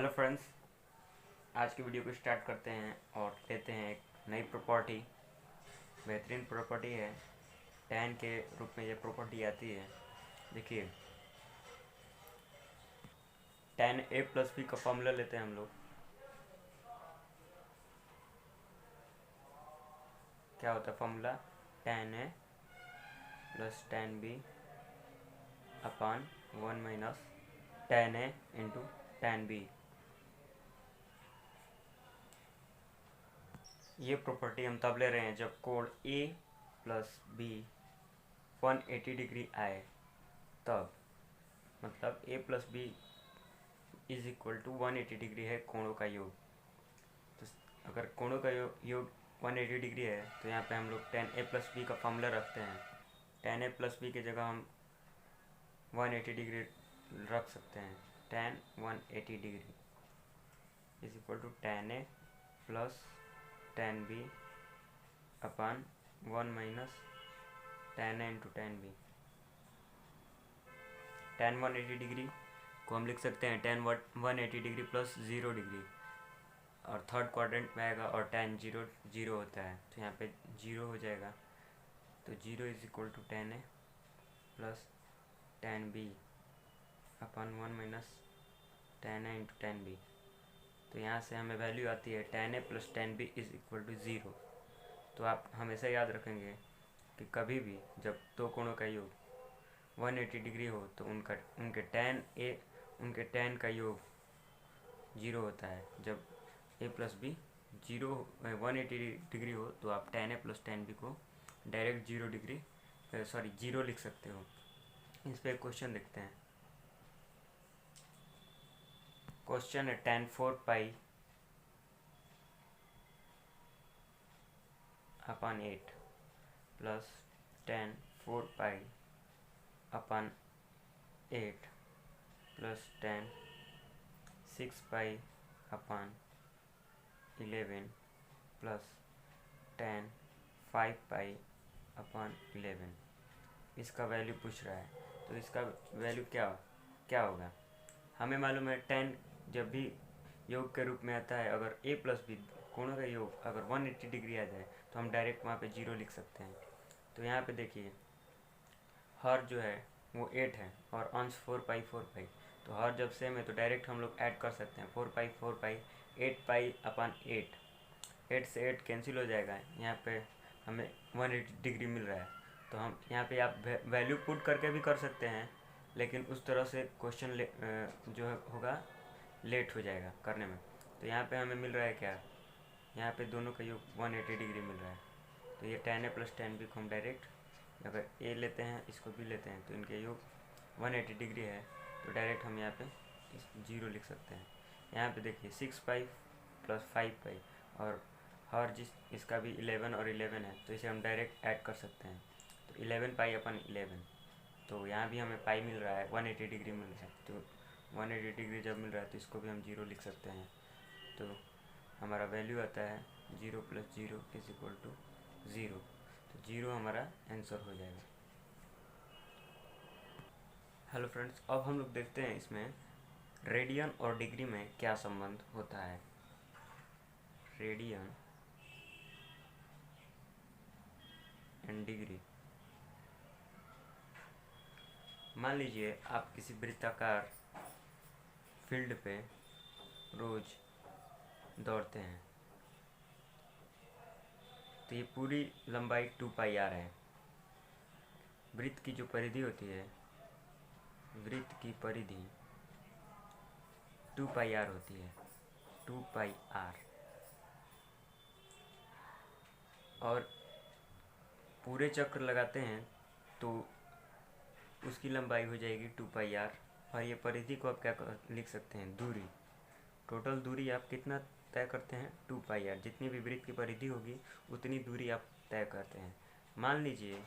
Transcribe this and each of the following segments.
Hello friends, आज की video को स्टार्ट करते हैं और लेते हैं एक नई प्रॉपर्टी। बेहतरीन प्रॉपर्टी है। tan के रूप में ये प्रॉपर्टी आती है। देखिए, tan a प्लस बी का फॉर्मूला लेते हैं हम लोग। क्या होता है formula? tan a plus tan b upon 1 minus tan a into tan b। ये प्रॉपर्टी हम तब ले रहे हैं जब कोण a प्लस बी 180 डिग्री आए, तब मतलब a plus B is equal to 180 degree है कोणों का योग। तो अगर कोणों का योग 180 डिग्री है तो यहाँ पे हम लोग tan a प्लस बी का फॉर्मूला रखते हैं। tan a प्लस बी की जगह हम 180 डिग्री रख सकते हैं। tan 180 degree is equal to tan a plus tan b upon 1 minus tan a into tan b। tan 180 degree को हम लिख सकते हैं tan 180 डिग्री प्लस 0 डिग्री, और थर्ड क्वाड्रेंट में आएगा, और tan 0 0 होता है तो यहाँ पे 0 हो जाएगा। तो 0 is equal to tan a plus tan b upon 1 minus tan a into tan b। तो यहाँ से हमें वैल्यू आती है tan a plus tan b is equal to 0। तो आप हमेशा याद रखेंगे कि कभी भी जब दो कोणों का योग 180 डिग्री हो तो उनके tan का योग 0 होता है। जब a प्लस बी 180 डिग्री हो तो आप tan a plus tan b को डायरेक्ट 0 लिख सकते हो। इस पर एक क्वेश्चन देखते हैं। क्वेश्चन है tan 4 पाई अपन 8 प्लस tan 4 पाई अपन 8 प्लस tan 6 पाई अपन 11 प्लस tan 5 पाई अपन 11। इसका वैल्यू पूछ रहा है, तो इसका वैल्यू क्या होगा? हमें मालूम है tan जब भी योग के रूप में आता है, अगर a प्लस बी कोणों का योग अगर 180 डिग्री आ जाए तो हम डायरेक्ट वहाँ पे 0 लिख सकते हैं। तो यहाँ पे देखिए, हर जो है वो 8 है और अंश 4 पाई। तो हर जब सेम है तो डायरेक्ट हम लोग ऐड कर सकते हैं। 4 पाई 8 पाई अपन 8 से 8 कैंसिल हो जाएगा। यहाँ पे हमें 180 डिग्री मिल रहा है। तो हम यहाँ पे आप वैल्यू पुट करके भी कर सकते हैं, लेकिन उस तरह से क्वेश्चन जो होगा लेट हो जाएगा करने में। तो यहाँ पे हमें मिल रहा है क्या? यहाँ पे दोनों का योग 180 डिग्री मिल रहा है। तो ये tan a plus tan b को हम डायरेक्ट अगर a लेते हैं, इसको b लेते हैं, तो इनके योग 180 डिग्री है, तो डायरेक्ट हम यहाँ पे 0 लिख सकते हैं। यहाँ पे देखिए 6 पाई प्लस 5 पाई, और हर इसका भी 11 और 11 है, तो इसे हम डायरेक्ट ऐड कर सकते हैं। तो 11 पाई अपन 11, तो यहाँ भी हमें पाई मिल रहा है, 180 डिग्री मिल रहा है। तो 180 डिग्री जब मिल रहा है तो इसको भी हम 0 लिख सकते हैं। तो हमारा वैल्यू आता है 0 प्लस 0 इज इक्वल टू 0। तो 0 हमारा आंसर हो जाएगा। हेलो फ्रेंड्स, अब हम लोग देखते हैं इसमें रेडियन और डिग्री में क्या संबंध होता है। Radian and degree. मान लीजिए आप किसी वृत्ताकार फील्ड पे रोज दौड़ते हैं, तो ये पूरी लंबाई 2 पाई आर है। वृत्त की जो परिधि होती है, वृत्त की परिधि 2 पाई आर होती है, 2 पाई आर। और पूरे चक्र लगाते हैं तो उसकी लंबाई हो जाएगी 2 पाई आर। और ये परिधि को आप क्या लिख सकते हैं? दूरी। टोटल दूरी आप कितना तय करते हैं? 2 पाई आर। जितनी भी वृत्त की परिधि होगी उतनी दूरी आप तय करते हैं। मान लीजिए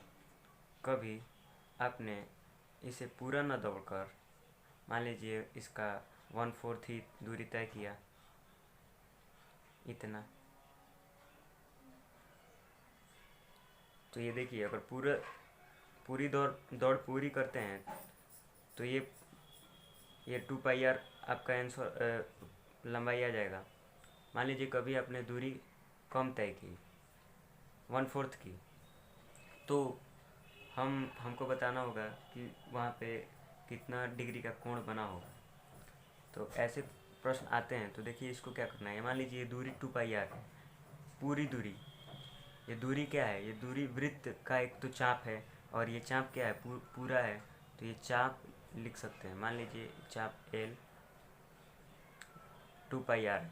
कभी आपने इसे पूरा न दौड़कर, मान लीजिए इसका 1/4 ही दूरी तय किया, इतना। तो ये देखिए, अगर पूरी दौड़ पूरी करते हैं तो ये 2 पाई आर आपका आंसर लंबाई आ जाएगा। मान लीजिए कभी आपने दूरी कम तय की, 1/4 की, तो हमको बताना होगा कि वहाँ पे कितना डिग्री का कोण बना होगा। तो ऐसे प्रश्न आते हैं। तो देखिए इसको क्या करना है। मान लीजिए ये दूरी 2πr है, पूरी दूरी। ये दूरी क्या है? ये दूरी वृत्त का एक तो चाप है, और ये चाप क्या है? पूरा है। तो ये चाप लिख सकते हैं। मान लीजिए चाप L 2πr है,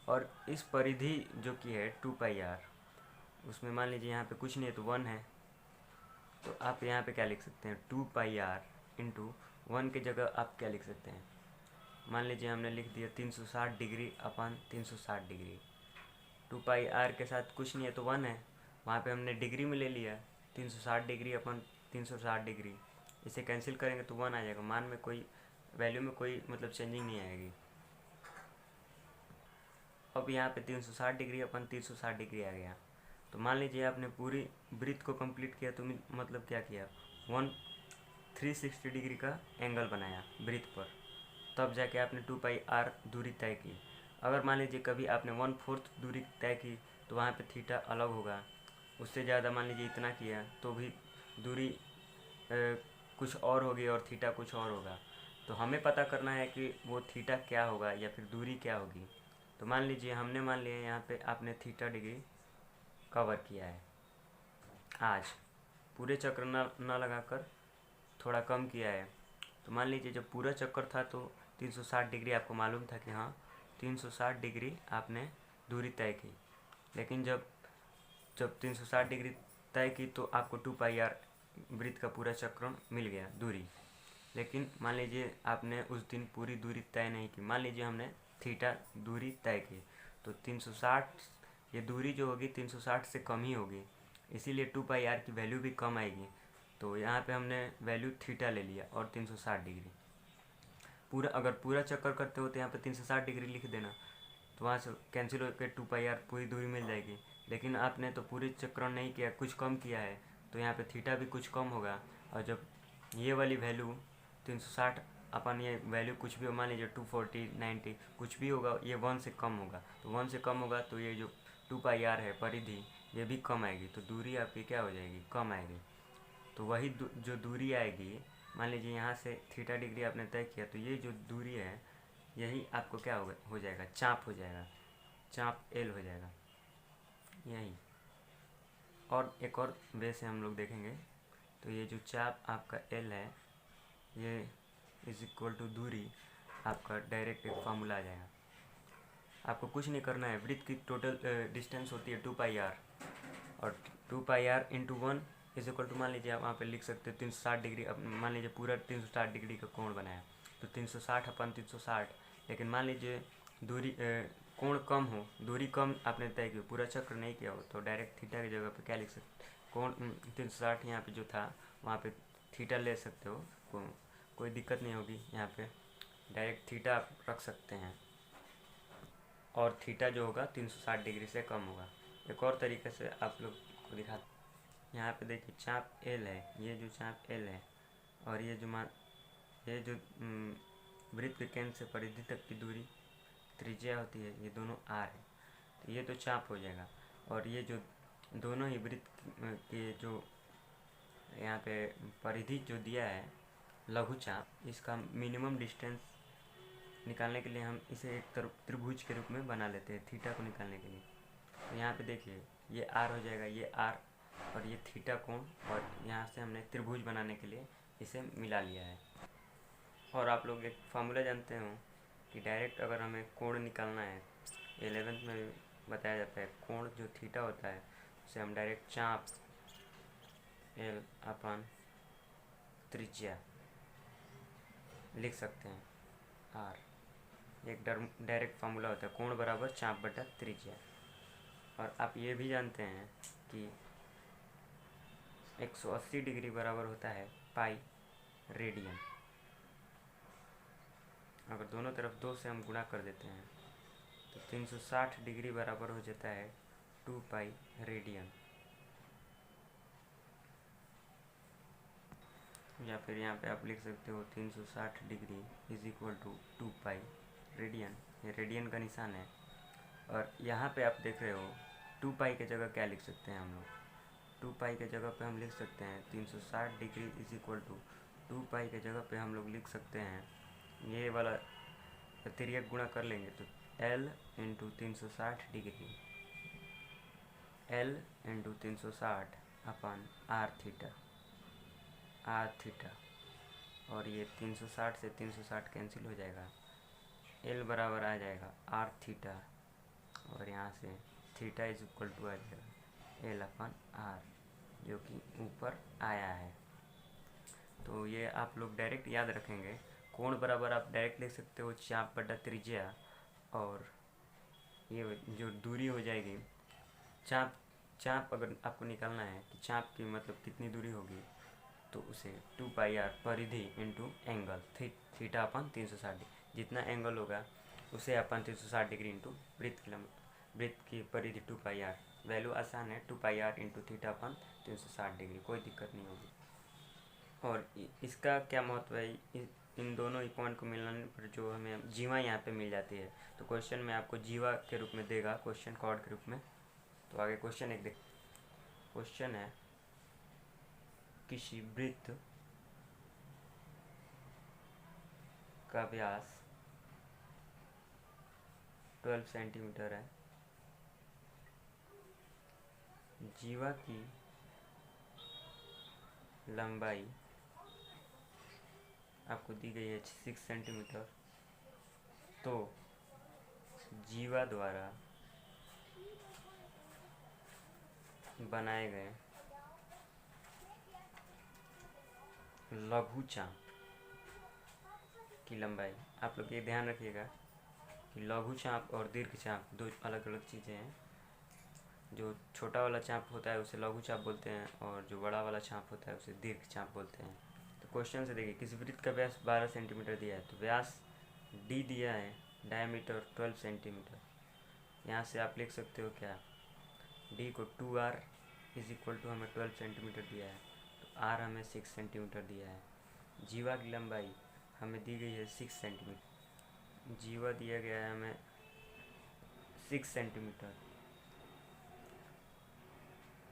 और इस परिधि जो कि है 2πr, उसमें मान लीजिए यहाँ पे कुछ नहीं है तो 1 है। तो आप यहाँ पे क्या लिख सकते हैं? 2πr इंटू 1 की जगह आप क्या लिख सकते हैं? मान लीजिए हमने लिख दिया 360 डिग्री अपन 360 डिग्री। 2πr के साथ कुछ नहीं है तो 1 है, वहाँ पे हमने डिग्री में ले लिया। 360 डिग्री अपन 360 डिग्री, इसे कैंसिल करेंगे तो 1 आ जाएगा। मान में कोई वैल्यू में कोई मतलब चेंजिंग नहीं आएगी। अब यहाँ पे 360 डिग्री अपन 360 डिग्री आ गया। तो मान लीजिए आपने पूरी वृत्त को कंप्लीट किया, तो मतलब क्या किया? 360 डिग्री का एंगल बनाया वृत्त पर, तब जाके आपने 2πr दूरी तय की। अगर मान लीजिए कभी आपने 1/4 दूरी तय की, तो वहाँ पे थीटा अलग होगा। उससे ज़्यादा मान लीजिए इतना किया तो भी दूरी कुछ और होगी और थीटा कुछ और होगा। तो हमें पता करना है कि वो थीटा क्या होगा या फिर दूरी क्या होगी। तो मान लीजिए हमने मान लिया यहाँ पे आपने थीटा डिग्री कवर किया है आज, पूरे चक्र न लगाकर थोड़ा कम किया है। तो मान लीजिए जब पूरा चक्कर था तो 360 डिग्री आपको मालूम था कि हाँ 360 डिग्री आपने दूरी तय की। लेकिन जब 360 डिग्री तय की तो आपको 2πr वृत्त का पूरा चक्रण मिल गया दूरी। लेकिन मान लीजिए आपने उस दिन पूरी दूरी तय नहीं की। मान लीजिए हमने थीटा दूरी तय की, तो 360 ये दूरी जो होगी 360 से कम ही होगी, इसीलिए 2πr की वैल्यू भी कम आएगी। तो यहाँ पे हमने वैल्यू थीटा ले लिया और 360 डिग्री। अगर पूरा चक्कर करते हो तो यहाँ पे 360 डिग्री लिख देना, तो वहाँ से कैंसिल होकर 2πr पूरी दूरी मिल जाएगी। लेकिन आपने तो पूरी चक्रण नहीं किया, कुछ कम किया है, तो यहाँ पे थीटा भी कुछ कम होगा। और जब ये वाली वैल्यू 360 अपन ये वैल्यू कुछ भी मान लीजिए 240 90 कुछ भी होगा, ये 1 से कम होगा। तो 1 से कम होगा तो ये जो 2πr है परिधि, ये भी कम आएगी। तो दूरी आपकी क्या हो जाएगी? कम आएगी। तो वही जो दूरी आएगी, मान लीजिए यहाँ से थीटा डिग्री आपने तय किया, तो ये जो दूरी है यही आपको क्या हो जाएगा? चाप हो जाएगा, चाप L हो जाएगा यही। और एक और वे से हम लोग देखेंगे। तो ये जो चाप आपका L है, ये इज इक्वल टू दूरी आपका डायरेक्ट एक फार्मूला आ जाएगा। आपको कुछ नहीं करना है। वृत्त की टोटल डिस्टेंस होती है 2πr, और 2πr into 1 is equal to, मान लीजिए आप वहाँ पे लिख सकते हो 360 डिग्री। अब मान लीजिए पूरा 360 डिग्री का कोण बनाया, तो 360 अपन 360। लेकिन मान लीजिए दूरी कोण कम हो, दूरी कम आपने तय की, पूरा चक्र नहीं किया हो, तो डायरेक्ट थीटा की जगह पे क्या लिख सकते? कोण 360 यहाँ पे जो था वहाँ पे थीटा ले सकते हो, कोई दिक्कत नहीं होगी। यहाँ पे डायरेक्ट थीटा आप रख सकते हैं, और थीटा जो होगा 360 डिग्री से कम होगा। एक और तरीके से आप लोग को दिखा, यहाँ पे देखिए चाप L है, ये जो चाप L है, और ये जो वृत्त के केंद्र से परिधि तक की दूरी त्रिज्या होती है, ये दोनों R है। तो ये तो चाप हो जाएगा। और ये जो दोनों ही वृत्त के जो यहाँ पे परिधि जो दिया है लघु चाप, इसका मिनिमम डिस्टेंस निकालने के लिए हम इसे एक त्रिभुज के रूप में बना लेते हैं थीटा को निकालने के लिए। तो यहाँ पे देखिए ये R हो जाएगा, ये R और ये थीटा कोण, और यहाँ से हमने त्रिभुज बनाने के लिए इसे मिला लिया है। और आप लोग एक फार्मूला जानते हो कि डायरेक्ट अगर हमें कोण निकालना है, 11th में बताया जाता है, कोण जो थीटा होता है उसे हम डायरेक्ट चाप L अपन त्रिज्या लिख सकते हैं R। एक डायरेक्ट फार्मूला होता है, कोण बराबर चाप बटा त्रिज्या। और आप ये भी जानते हैं कि 180 डिग्री बराबर होता है पाई रेडियन। अगर दोनों तरफ 2 से हम गुणा कर देते हैं तो 360 डिग्री बराबर हो जाता है 2π रेडियन। या फिर यहाँ पे आप लिख सकते हो 360 degree is equal to 2π radian, ये रेडियन का निशान है। और यहाँ पे आप देख रहे हो 2 पाई के जगह क्या लिख सकते हैं हम लोग, 2 पाई के जगह पे हम लिख सकते हैं 360 डिग्री इज इक्वल टू 2 पाई के जगह पे हम लोग लिख सकते हैं, ये वाला तिर्यक गुणा कर लेंगे तो L into 360 degree, L into 360 upon r theta, और ये 360 से 360 कैंसिल हो जाएगा, L बराबर आ जाएगा आर थीटा, और यहाँ से थीटा इज इक्वल टू आ जाएगा L अपन आर, जो कि ऊपर आया है। तो ये आप लोग डायरेक्ट याद रखेंगे, कोण बराबर आप डायरेक्ट लिख सकते हो चाप बटा त्रिज्या, और ये जो दूरी हो जाएगी चाप अगर आपको निकालना है कि चाप की मतलब कितनी दूरी होगी, तो उसे 2 पाई आर परिधि इंटू एंगल थीटा अपन 360 डिग्री, जितना एंगल होगा उसे अपन 360 डिग्री इंटू वृत्त की परिधि 2 पाई आर, वैल्यू आसान है 2 पाई आर इंटू थीटा अपन 360 डिग्री, कोई दिक्कत नहीं होगी। और इसका क्या महत्व है, इन दोनों ही पॉइंट को मिलाने पर जो हमें जीवा यहाँ पे मिल जाती है, तो क्वेश्चन में आपको जीवा के रूप में देगा, क्वेश्चन कॉर्ड के रूप में। तो आगे क्वेश्चन एक देख, क्वेश्चन है किसी वृत्त का व्यास 12 सेंटीमीटर है, जीवा की लंबाई आपको दी गई है 6 सेंटीमीटर, तो जीवा द्वारा बनाए गए लघु चाप की लंबाई, आप लोग ये ध्यान रखिएगा कि लघु चाप और दीर्घ चाप दो अलग अलग चीज़ें हैं। जो छोटा वाला चाप होता है उसे लघु चाप बोलते हैं, और जो बड़ा वाला चाप होता है उसे दीर्घ चाप बोलते हैं। तो क्वेश्चन से देखिए, किसी वृत्त का व्यास 12 सेंटीमीटर दिया है, तो व्यास डी दिया है, डायमीटर 12 सेंटीमीटर, यहाँ से आप लिख सकते हो क्या, डी को 2r इज इक्वल टू हमें 12 सेंटीमीटर दिया है, तो r हमें 6 सेंटीमीटर दिया है। जीवा की लंबाई हमें दी गई है 6 सेंटीमीटर, जीवा दिया गया है हमें 6 सेंटीमीटर,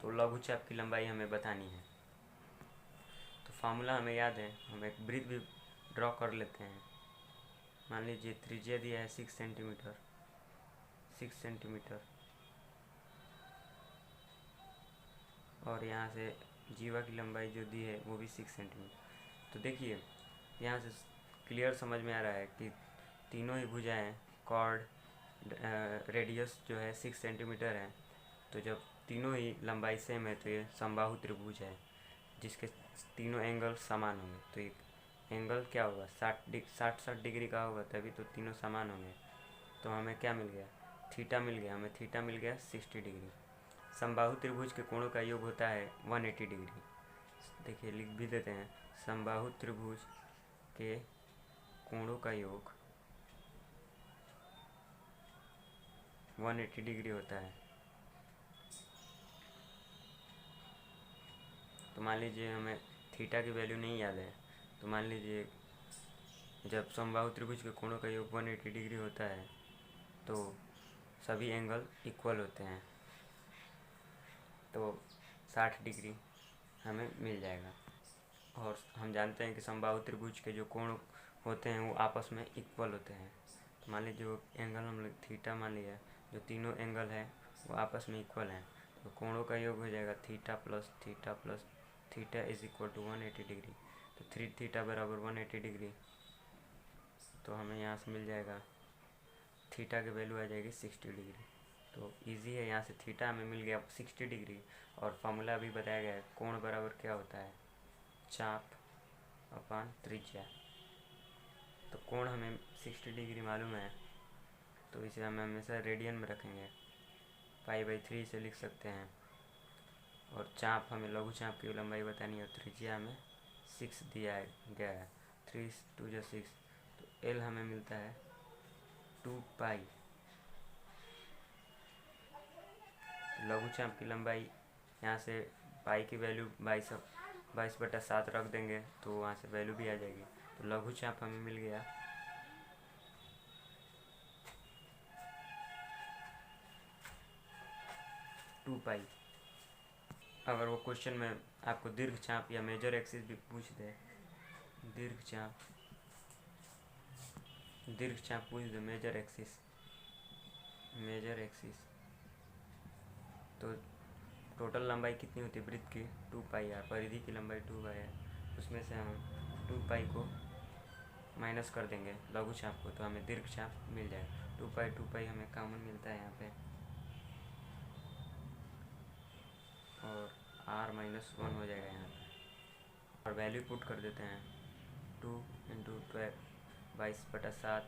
तो लघु चाप की लंबाई हमें बतानी है। तो फार्मूला हमें याद है, हम एक वृत्त भी ड्रॉ कर लेते हैं। मान लीजिए त्रिज्या दिया है 6 सेंटीमीटर, और यहाँ से जीवा की लंबाई जो दी है वो भी 6 सेंटीमीटर। तो देखिए यहाँ से क्लियर समझ में आ रहा है कि तीनों ही भुजाएं कॉर्ड रेडियस जो है 6 सेंटीमीटर है, तो जब तीनों ही लंबाई सेम है तो ये समबाहु त्रिभुज है जिसके तीनों एंगल समान होंगे। तो एक एंगल क्या होगा, 60 डिग्री का होगा, तभी तो तीनों समान होंगे। तो हमें क्या मिल गया, थीटा मिल गया, हमें थीटा मिल गया 60 डिग्री। समबाहु त्रिभुज के कोणों का योग होता है 180 डिग्री। देखिए लिख भी देते हैं, समबाहु त्रिभुज के कोणों का योग 180 डिग्री होता है। तो मान लीजिए हमें थीटा की वैल्यू नहीं याद है, तो मान लीजिए जब समबाहु त्रिभुज के कोणों का योग 180 डिग्री होता है तो सभी एंगल इक्वल होते हैं, तो 60 डिग्री हमें मिल जाएगा। और हम जानते हैं कि समबाहु त्रिभुज के जो कोण होते हैं वो आपस में इक्वल होते हैं। तो मान लीजिए जो एंगल हम लोग थीटा मान लिया, जो तीनों एंगल है वो आपस में इक्वल हैं, तो कोणों का योग हो जाएगा theta plus theta is equal to 180 degree. तो 3 थीटा बराबर 180 डिग्री, तो हमें यहाँ से मिल जाएगा थीटा की वैल्यू आ जाएगी 60 डिग्री। तो इजी है, यहाँ से थीटा हमें मिल गया 60 डिग्री, और फार्मूला अभी बताया गया है कोण बराबर क्या होता है, चाप अपान त्रिज्या। तो कोण हमें 60 डिग्री मालूम है, तो इसे हम हमेशा रेडियन में रखेंगे, π/3 से लिख सकते हैं। और चाप हमें लघु चाप की लंबाई बतानी है, त्रिज्या हमें 6 दिया गया है, 3 2 जो 6, तो L हमें मिलता है 2 पाई। लघु चाप की लंबाई यहाँ से पाई की वैल्यू 22/7 रख देंगे तो वहाँ से वैल्यू भी आ जाएगी। तो लघु चाप हमें मिल गया 2 पाई। अगर वो क्वेश्चन में आपको दीर्घ चाप या मेजर एक्सिस भी पूछ दे, दीर्घ चाप पूछ दे, मेजर एक्सिस, तो टोटल लंबाई कितनी होती है वृत्त की? 2 पाई, परिधि की लंबाई 2 पाई है, उसमें से हम 2 पाई को माइनस कर देंगे लघु चाप को, तो हमें दीर्घ चाप मिल जाएगा। 2 पाई हमें कॉमन मिलता है यहाँ पे, और r-1 हो जाएगा यहाँ पे, और वैल्यू पुट कर देते हैं। 2 × 12 22/7,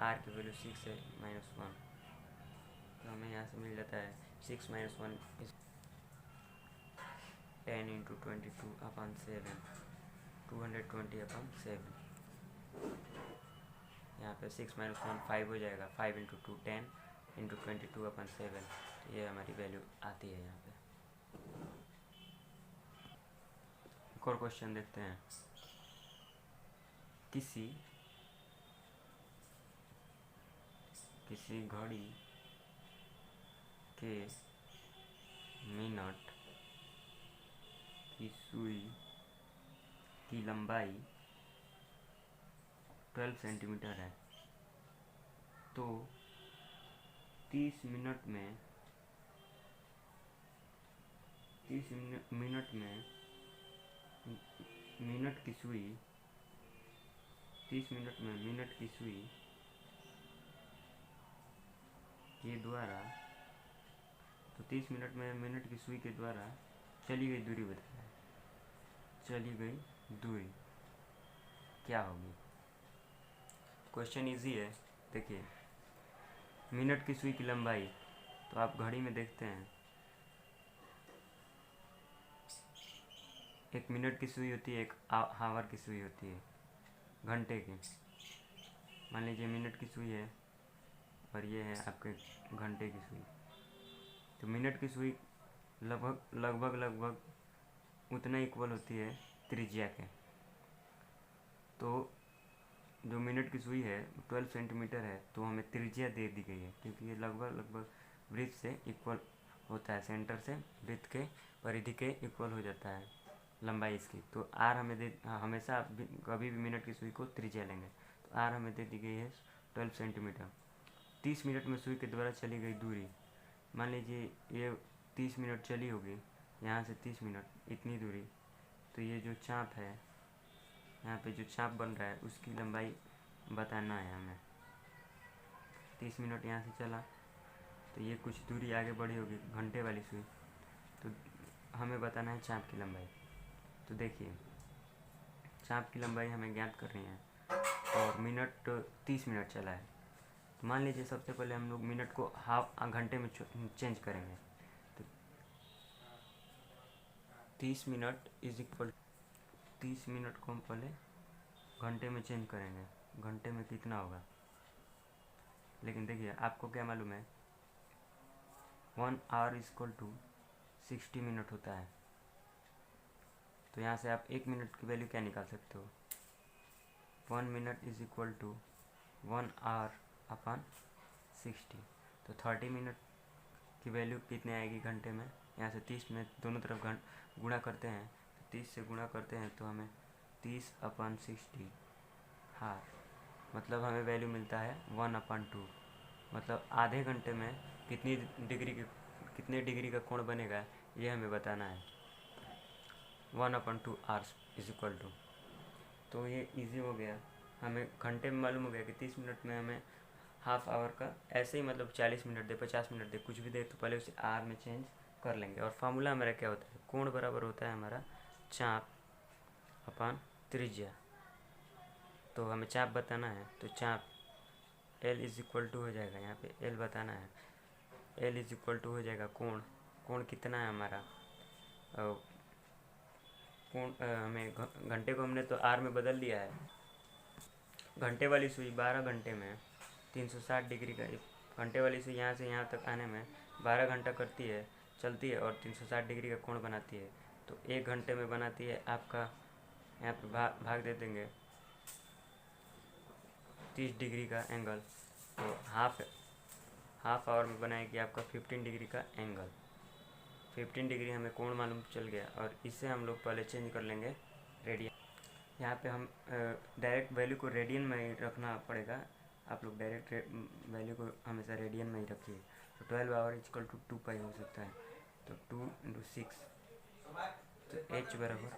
r की वैल्यू 6 है -1, तो हमें यहाँ से मिल जाता है 6 - 1 इस 10 × 22/7, 220/7। यहाँ पे 6 - 1 5 हो जाएगा, 5 × 2 10 × 22/7, ये हमारी वैल्यू आती है यहाँ पे। एक और क्वेश्चन देखते हैं। किसी घड़ी के मिनट की सुई की लंबाई 12 सेंटीमीटर है, तो 30 मिनट में मिनट की सुई 30 मिनट में मिनट की सुई के द्वारा, तो 30 मिनट में मिनट की सुई के द्वारा चली गई दूरी बताए। चली गई दूरी क्या होगी? क्वेश्चन इजी है। देखिए, मिनट की सुई की लंबाई, तो आप घड़ी में देखते हैं, एक मिनट की सुई होती है, एक हावर की सुई होती है, घंटे की। मान लीजिए मिनट की सुई है और ये है आपके घंटे की सुई, तो मिनट की सुई लगभग उतना इक्वल होती है त्रिज्या के। तो जो मिनट की सुई है 12 सेंटीमीटर है, तो हमें त्रिज्या दे दी गई है, क्योंकि ये लगभग वृत्त से इक्वल होता है, सेंटर से वृत्त के परिधि के इक्वल हो जाता है लंबाई इसकी। तो आर हमें हमेशा कभी भी मिनट की सुई को त्रिज्या लेंगे, तो आर हमें दे दी गई है 12 सेंटीमीटर। 30 मिनट में सुई के द्वारा चली गई दूरी, मान लीजिए ये 30 मिनट चली होगी, यहाँ से 30 मिनट इतनी दूरी, तो ये जो चाप है, यहाँ पे जो चाप बन रहा है उसकी लंबाई बताना है हमें। 30 मिनट यहाँ से चला, तो ये कुछ दूरी आगे बढ़ी होगी घंटे वाली सुई, तो हमें बताना है चाप की लंबाई। तो देखिए, चाप की लंबाई हमें ज्ञात करनी है, और मिनट 30 मिनट चला है, तो मान लीजिए सबसे पहले हम लोग मिनट को घंटे में चेंज करेंगे। तो 30 मिनट इज इक्वल 30 मिनट को हम पहले घंटे में चेंज करेंगे, घंटे में कितना होगा। लेकिन देखिए, आपको क्या मालूम है, 1 आवर इक्वल टू 60 मिनट होता है, तो यहाँ से आप 1 मिनट की वैल्यू क्या निकाल सकते हो? 1 minute is equal to 1 hour upon 60, तो 30 मिनट की वैल्यू कितने आएगी घंटे में? यहाँ से 30 में दोनों तरफ गुणा करते हैं, तो 30 से गुणा करते हैं तो हमें 30/60 हार, मतलब हमें वैल्यू मिलता है 1/2। मतलब आधे घंटे में कितने डिग्री का कोण बनेगा, ये हमें बताना है। 1/2 आवर्स इज इक्वल टू, तो ये इजी हो गया, हमें घंटे में मालूम हो गया कि 30 मिनट में हमें हाफ आवर का, ऐसे ही मतलब 40 मिनट दे, 50 मिनट दे, कुछ भी दे, तो पहले उसे आर में चेंज कर लेंगे। और फार्मूला हमारा क्या होता है? कोण बराबर होता है हमारा चाप अपॉन त्रिज्या। तो हमें चाप बताना है, तो चाप L इज इक्वल टू हो जाएगा, यहाँ पे L बताना है, L इज इक्वल टू हो जाएगा कोण कितना है हमारा, कोण हमें घंटे को हमने तो आर में बदल दिया है। घंटे वाली सुई 12 घंटे में 360 डिग्री का, घंटे वाली सुई यहाँ से यहाँ तक आने में 12 घंटा चलती है, और 360 डिग्री का कोण बनाती है। तो 1 घंटे में बनाती है आपका, यहाँ पे भाग दे देंगे 30 डिग्री का एंगल, तो हाफ आवर में बनाएगी आपका 15 डिग्री का एंगल। 15 डिग्री हमें कोण मालूम चल गया, और इससे हम लोग पहले चेंज कर लेंगे रेडियन। यहाँ पे हम डायरेक्ट वैल्यू को रेडियन में ही रखना पड़ेगा। आप लोग डायरेक्ट वैल्यू को हमेशा रेडियन में ही रखिए। तो 12 आवर इक्वल टू 2 पाई हो सकता है। तो 2 × 6, तो h बराबर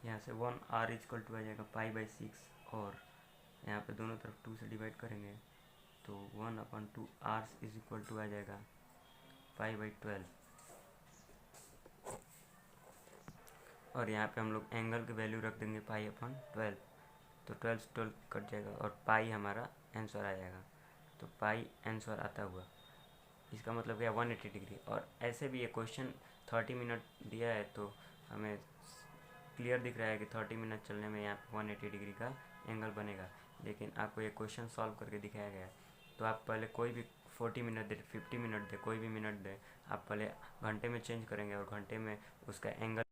यहाँ से 1 r इक्वल टू आ जाएगा π/6, और यहाँ पे दोनों तरफ 2 से डिवाइड करेंगे तो 1/2 r इज इक्वल टू आ जाएगा π/12। और यहाँ पे हम लोग एंगल की वैल्यू रख देंगे π/12, तो 12 से 12 कट जाएगा और पाई हमारा आंसर आ जाएगा। तो पाई आंसर आता हुआ, इसका मतलब क्या 180 डिग्री। और ऐसे भी ये क्वेश्चन 30 मिनट दिया है, तो हमें क्लियर दिख रहा है कि 30 मिनट चलने में यहाँ पे 180 डिग्री का एंगल बनेगा। लेकिन आपको ये क्वेश्चन सॉल्व करके दिखाया गया है, तो आप पहले कोई भी 40 मिनट दे, 50 मिनट दे, कोई भी मिनट दे, आप पहले घंटे में चेंज करेंगे और घंटे में उसका एंगल